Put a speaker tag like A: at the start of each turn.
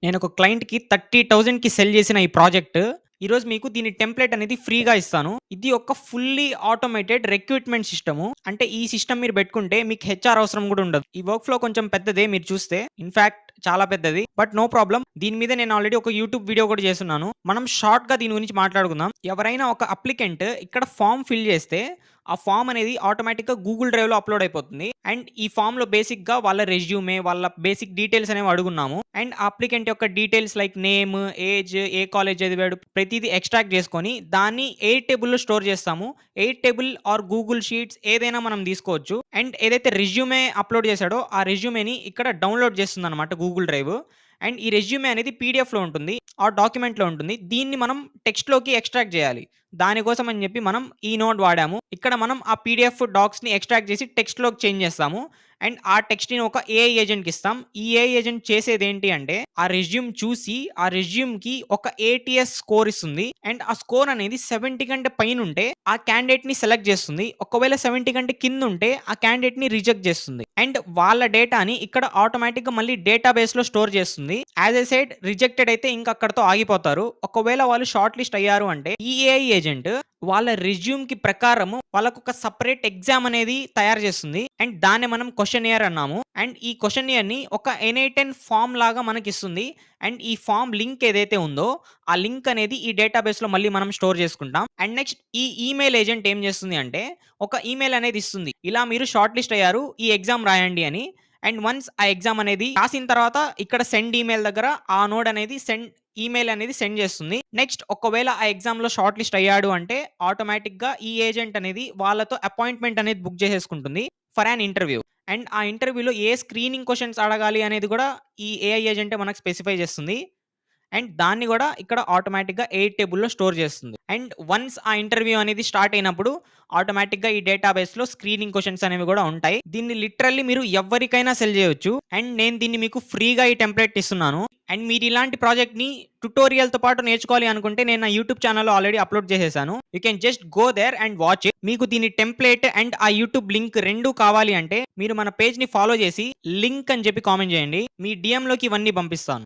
A: నేనొక క్లయింట్‌కి 30,000కి సెల్ చేసిన ఈ ప్రాజెక్ట్, ఈరోజు మీకు దీని టెంప్లేట్ అనేది ఫ్రీగా ఇస్తాను. ఇది ఒక ఫుల్లీ ఆటోమేటెడ్ రిక్రూట్‌మెంట్ సిస్టము. అంటే ఈ సిస్టమ్ మీరు పెట్టుకుంటే మీకు హెచ్ఆర్ అవసరం గూడా ఉండదు. ఈ వర్క్ ఫ్లో కొంచెం పెద్దదే మీరు చూస్తే. ఇన్‌ఫాక్ట్ చాలా పెద్దది. But no problem. దీని మీద నేను ఆల్రెడీ ఒక యూట్యూబ్ వీడియో కూడా చేసున్నాను. మనం షార్ట్‌గా దీని గురించి మాట్లాడుకుందాం. ఎవరైనా ఒక అప్లికెంట్ ఇక్కడ ఫార్మ్ ఫిల్ చేస్తే, ఆ ఫార్మ్ అనేది ఆటోమేటిక్‌గా గూగుల్ డ్రైవ్‌లో అప్‌లోడ్ అయిపోతుంది. అండ్ ఈ ఫార్మ్‌లో బేసిక్‌గా వాళ్ళ రెజ్యూమే, వాళ్ళ బేసిక్ డీటెయిల్స్ అనేవి అడుగున్నాము. అండ్ అప్లికెంట్ యొక్క డీటెయిల్స్ లైక్ నేమ్, ఏజ్, ఏ కాలేజ్ చదివాడు ప్రతీదీ ఎక్స్ట్రాక్ట్ చేసుకొని దాన్ని ఎయిర్ టేబుల్‌లో స్టోర్ చేస్తాము. Air table or Google sheets ఏదైనా మనం తీసుకోవచ్చు. అండ్ ఏదైతే రెజ్యూమే అప్‌లోడ్ చేశాడో ఆ రెజ్యూమేని ఇక్కడ డౌన్‌లోడ్ చేస్తుందన్నమాట గూగుల్ డ్రైవ్. అండ్ ఈ రెజ్యూమే అనేది పీడీఎఫ్‌లో ఉంటుంది. ఆ డాక్యుమెంట్‌లో ఉంటుంది. దీన్ని మనం టెక్స్ట్‌లోకి ఎక్స్ట్రాక్ట్ చేయాలి. దానికోసం అని చెప్పి మనం ఈ నోడ్ వాడాము. ఇక్కడ మనం ఆ పీడీఎఫ్ డాక్స్‌ని ఎక్స్ట్రాక్ట్ చేసి టెక్స్ట్‌లోకి చేంజ్ చేస్తాము. అండ్ ఆ టెక్స్ట్‌ని ఒక ఏఐ ఏజెంట్‌కి ఇస్తాం. ఈ ఏఐ ఏజెంట్ చేసేదేంటి అంటే, ఆ రెజ్యూమ్ చూసి, ఆ రెజ్యూమ్‌కి ఒక ఏటీఎస్ స్కోర్ ఇస్తుంది. అండ్ ఆ స్కోర్ అనేది 70 కంటే పైనుంటే, ఆ క్యాండిడేట్‌ని సెలెక్ట్ చేస్తుంది. ఒకవేళ 70 కంటే కిందుంటే, ఆ క్యాండిడేట్‌ని రిజెక్ట్ చేస్తుంది. అండ్ వాళ్ళ డేటాని ఇక్కడ ఆటోమేటిక్‌గా మళ్ళీ డేటాబేస్‌లో స్టోర్ చేస్తుంది. యాస్ ఐ సెడ్ రిజెక్టెడ్ అయితే ఇంక అక్కడితో ఆగిపోతారు. ఒకవేళ వాళ్ళు షార్ట్ లిస్ట్ అయ్యారు అంటే, ఈ ఏఐ ఏజెంట్ వాళ్ళ రెజ్యూమ్‌కి ప్రకారము వాళ్ళకొక సెపరేట్ ఎగ్జామ్ అనేది తయారు చేస్తుంది. అండ్ దాన్నే మనం క్వెషనియర్ అన్నాము. అండ్ ఈ క్వెషనియర్‌ని ఒక ఎన్8 ఫార్మ్ లాగా మనకిస్తుంది. అండ్ ఈ ఫార్మ్ లింక్ ఏదైతే ఉందో, ఆ లింక్ అనేది ఈ డేటాబేస్‌లో మళ్ళీ మనం స్టోర్ చేసుకుంటాం. అండ్ నెక్స్ట్ ఈ ఈమెయిల్ ఏజెంట్ ఏం చేస్తుంది అంటే, ఒక ఈమెయిల్ అనేది ఇస్తుంది. ఇలా మీరు షార్ట్ లిస్ట్ అయ్యారు. ఈ ఎగ్జామ్ రాయండి అని. అండ్ వన్స్ ఆ ఎగ్జామ్ అనేది రాసిన తర్వాత ఇక్కడ సెండ్ ఈమెయిల్ దగ్గర ఆ నోడ్ అనేది ఈమెయిల్ అనేది సెండ్ చేస్తుంది. నెక్స్ట్ ఒకవేళ ఆ ఎగ్జామ్‌లో షార్ట్ లిస్ట్ అయ్యాడు అంటే ఆటోమేటిక్‌గా ఈ ఏజెంట్ అనేది వాళ్ళతో అపాయింట్‌మెంట్ అనేది బుక్ చేసేసుకుంటుంది ఫర్ యాన్ ఇంటర్వ్యూ. అండ్ ఆ ఇంటర్వ్యూలో ఏ స్క్రీనింగ్ క్వెషన్స్ అడగాలి అనేది కూడా ఈ ఏఐ ఏజెంటే మనకు స్పెసిఫై చేస్తుంది. అండ్ దాన్ని గూడా ఇక్కడ ఆటోమేటిక్‌గా ఎయిర్ టేబుల్‌లో స్టోర్ చేస్తుంది. అండ్ వన్స్ ఆ ఇంటర్వ్యూ అనేది స్టార్ట్ అయినప్పుడు ఆటోమేటిక్‌గా ఈ డేటాబేస్‌లో స్క్రీనింగ్ క్వెషన్స్ అనేవి గూడా ఉంటాయి. దీన్ని లిటరల్లీ మీరు ఎవ్వరికైనా సెల్ చేయొచ్చు. అండ్ నేను దీన్ని మీకు ఫ్రీగా ఈ టెంప్లేట్ ఇస్తున్నాను. అండ్ మీరు ఇలాంటి ప్రాజెక్ట్‌ని ట్యుటోరియల్‌తో పాటు నేర్చుకోవాలి అనుకుంటే నేను నా యూట్యూబ్ ఛానెల్‌లో ఆల్రెడీ అప్‌లోడ్ చేసేసాను. You can just go there and watch it. మీకు దీని టెంప్లేట్ అండ్ ఆ యూట్యూబ్ లింక్ 2 కావాలి అంటే మీరు మన పేజ్‌ని ఫాలో చేసి లింక్ అని చెప్పి కామెంట్ చేయండి. మీ డీఎంలోకి ఇవన్నీ పంపిస్తాను.